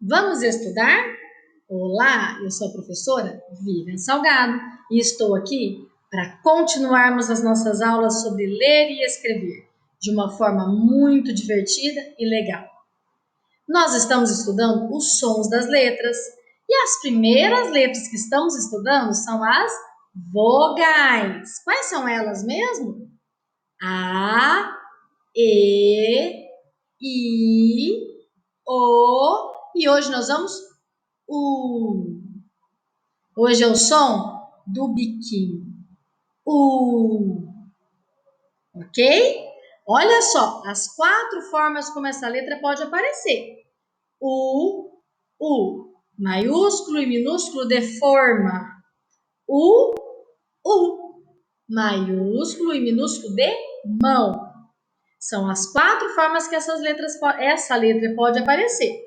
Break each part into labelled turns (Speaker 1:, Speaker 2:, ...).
Speaker 1: Vamos estudar? Olá, eu sou a professora Vivian Salgado e estou aqui para continuarmos as nossas aulas sobre ler e escrever de uma forma muito divertida e legal. Nós estamos estudando os sons das letras e as primeiras letras que estamos estudando são as vogais. Quais são elas mesmo? A, E, I, O e hoje nós vamos U. Hoje é o som do biquinho. U. Ok? Olha só, as 4 formas como essa letra pode aparecer. U, maiúsculo e minúsculo de forma. U, maiúsculo e minúsculo de mão. São as 4 formas que essa letra pode aparecer.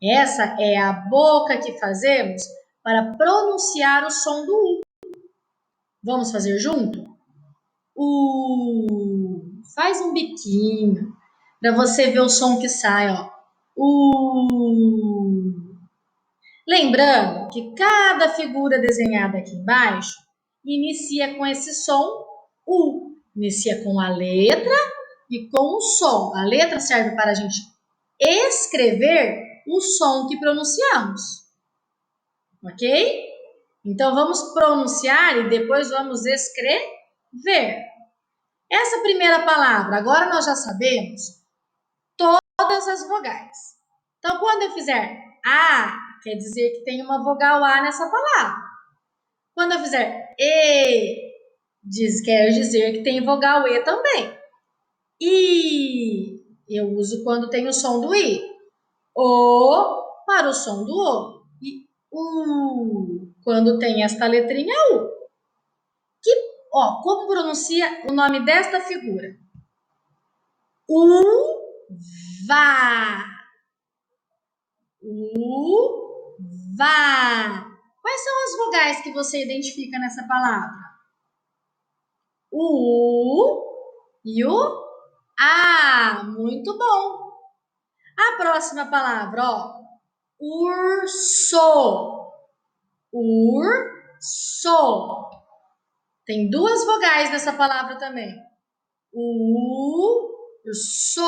Speaker 1: Essa é a boca que fazemos para pronunciar o som do U. Vamos fazer junto? Faz um biquinho para você ver o som que sai, ó. Lembrando que cada figura desenhada aqui embaixo inicia com esse som U. Inicia com a letra e com o som. A letra serve para a gente escrever o som que pronunciamos. Ok? Então, vamos pronunciar e depois vamos escrever. Essa primeira palavra, agora nós já sabemos todas as vogais. Então, quando eu fizer A, quer dizer que tem uma vogal A nessa palavra. Quando eu fizer E, quer dizer que tem vogal E também. I, eu uso quando tem o som do I. O, para o som do O. E U, quando tem esta letrinha U. Como pronuncia o nome desta figura? Uva. Uva. Quais são as vogais que você identifica nessa palavra? O e o A. Muito bom. A próxima palavra, ó. Urso. Urso. Tem 2 vogais nessa palavra também. Urso.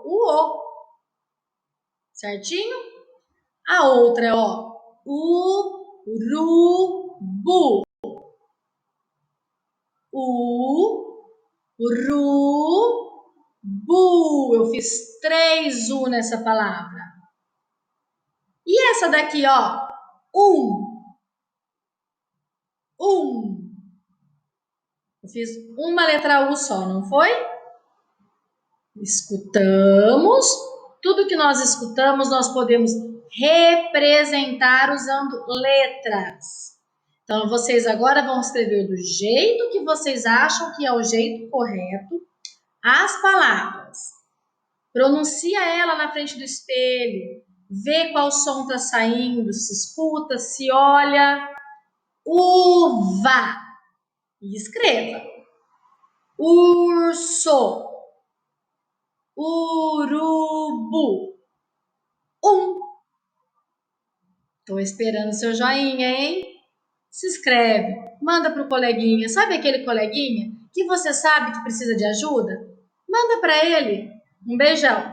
Speaker 1: O. Certinho? A outra é, ó. Urubu. Urubu. Eu fiz 3 U nessa palavra. E essa daqui, ó. Eu fiz uma letra U só, não foi? Escutamos. Tudo que nós escutamos, nós podemos representar usando letras. Então, vocês agora vão escrever do jeito que vocês acham que é o jeito correto as palavras. Pronuncia ela na frente do espelho. Vê qual som está saindo, se escuta, se olha. Uva. E escreva. Urso. Urubu. Estou esperando seu joinha, hein? Se inscreve, manda para o coleguinha. Sabe aquele coleguinha que você sabe que precisa de ajuda? Manda para ele. Um beijão.